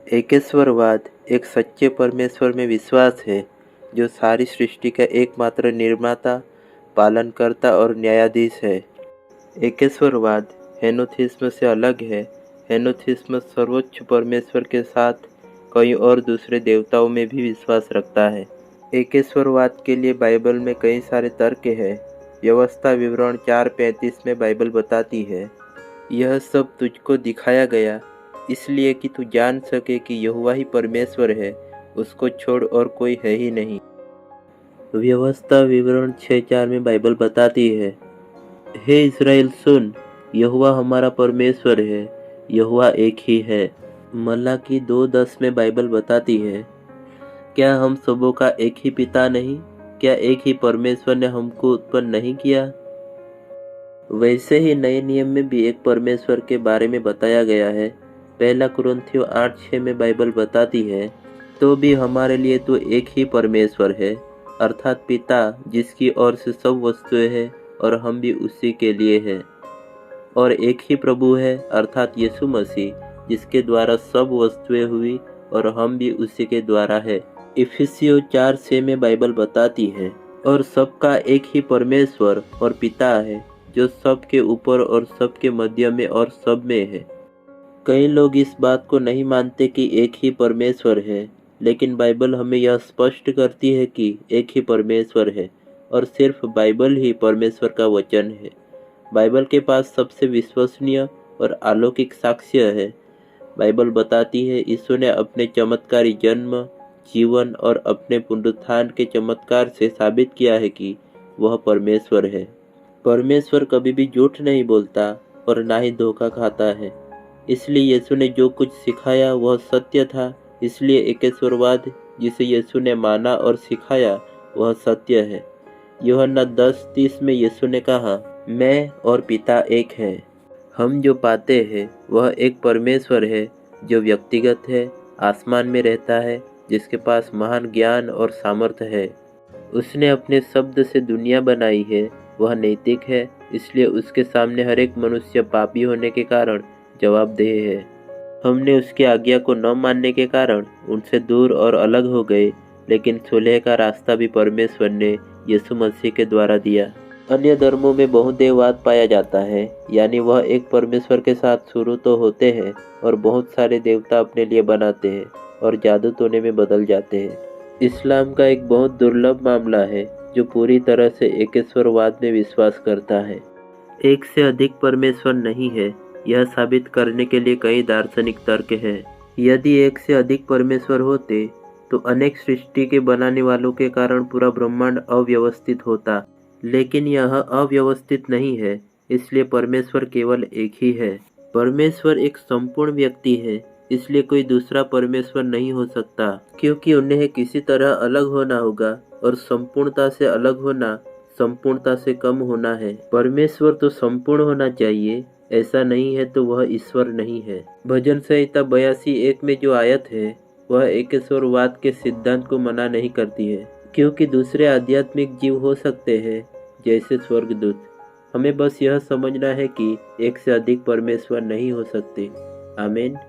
एकेश्वरवाद एक सच्चे परमेश्वर में विश्वास है जो सारी सृष्टि का एकमात्र निर्माता, पालनकर्ता और न्यायाधीश है। एकेश्वरवाद हेनोथिस्म से अलग है। हेनोथिस्म सर्वोच्च परमेश्वर के साथ कई और दूसरे देवताओं में भी विश्वास रखता है। एकेश्वरवाद के लिए बाइबल में कई सारे तर्क हैं। व्यवस्था विवरण 4:35 में बाइबल बताती है, यह सब तुझको दिखाया गया इसलिए कि तू जान सके कि यहोवा ही परमेश्वर है, उसको छोड़ और कोई है ही नहीं। व्यवस्था विवरण 6:4 में बाइबल बताती है, हे इस्राएल सुन, यहोवा हमारा परमेश्वर है, यहोवा एक ही है। मलाकी 2:10 में बाइबल बताती है, क्या हम सबों का एक ही पिता नहीं? क्या एक ही परमेश्वर ने हमको उत्पन्न नहीं किया? वैसे ही नए नियम में भी एक परमेश्वर के बारे में बताया गया है। 1 कुरिन्थियों 8:6 में बाइबल बताती है, तो भी हमारे लिए तो एक ही परमेश्वर है, अर्थात पिता, जिसकी ओर से सब वस्तुएं हैं और हम भी उसी के लिए हैं। और एक ही प्रभु है, अर्थात यीशु मसीह, जिसके द्वारा सब वस्तुएं हुई और हम भी उसी के द्वारा है। इफिसियों 4:6 में बाइबल बताती है, और सबका एक ही परमेश्वर और पिता है, जो सबके ऊपर और सबके मध्य में और सब में है। कई लोग इस बात को नहीं मानते कि एक ही परमेश्वर है, लेकिन बाइबल हमें यह स्पष्ट करती है कि एक ही परमेश्वर है और सिर्फ बाइबल ही परमेश्वर का वचन है। बाइबल के पास सबसे विश्वसनीय और अलौकिक साक्ष्य है। बाइबल बताती है, यीशु ने अपने चमत्कारी जन्म, जीवन और अपने पुनरुत्थान के चमत्कार से साबित किया है कि वह परमेश्वर है। परमेश्वर कभी भी झूठ नहीं बोलता और ना ही धोखा खाता है। इसलिए यीशु ने जो कुछ सिखाया वह सत्य था। इसलिए एकेश्वरवाद जिसे यीशु ने माना और सिखाया वह सत्य है। यूहन्ना 10:30 में यीशु ने कहा, मैं और पिता एक हैं। हम जो पाते हैं वह एक परमेश्वर है जो व्यक्तिगत है, आसमान में रहता है, जिसके पास महान ज्ञान और सामर्थ्य है। उसने अपने शब्द से दुनिया बनाई है। वह नैतिक है, इसलिए उसके सामने हर एक मनुष्य पापी होने के कारण जवाबदेह है। हमने उसकी आज्ञा को न मानने के कारण उनसे दूर और अलग हो गए, लेकिन सुलह का रास्ता भी परमेश्वर ने यीशु मसीह के द्वारा दिया। अन्य धर्मों में बहुदेववाद पाया जाता है, यानी वह एक परमेश्वर के साथ शुरू तो होते हैं और बहुत सारे देवता अपने लिए बनाते हैं और जादू टोने में बदल जाते हैं। इस्लाम का एक बहुत दुर्लभ मामला है जो पूरी तरह से एकेश्वरवाद में विश्वास करता है। एक से अधिक परमेश्वर नहीं है, यह साबित करने के लिए कई दार्शनिक तर्क हैं। यदि एक से अधिक परमेश्वर होते तो अनेक सृष्टि के बनाने वालों के कारण पूरा ब्रह्मांड अव्यवस्थित होता, लेकिन यह अव्यवस्थित नहीं है, इसलिए परमेश्वर केवल एक ही है। परमेश्वर एक संपूर्ण व्यक्ति है, इसलिए कोई दूसरा परमेश्वर नहीं हो सकता, क्योंकि उन्हें किसी तरह अलग होना होगा और संपूर्णता से अलग होना संपूर्णता से कम होना है। परमेश्वर तो संपूर्ण होना चाहिए, ऐसा नहीं है तो वह ईश्वर नहीं है। भजन संहिता 82:1 में जो आयत है वह एकेश्वरवाद के सिद्धांत को मना नहीं करती है, क्योंकि दूसरे आध्यात्मिक जीव हो सकते हैं जैसे स्वर्गदूत। हमें बस यह समझना है कि एक से अधिक परमेश्वर नहीं हो सकते। आमीन।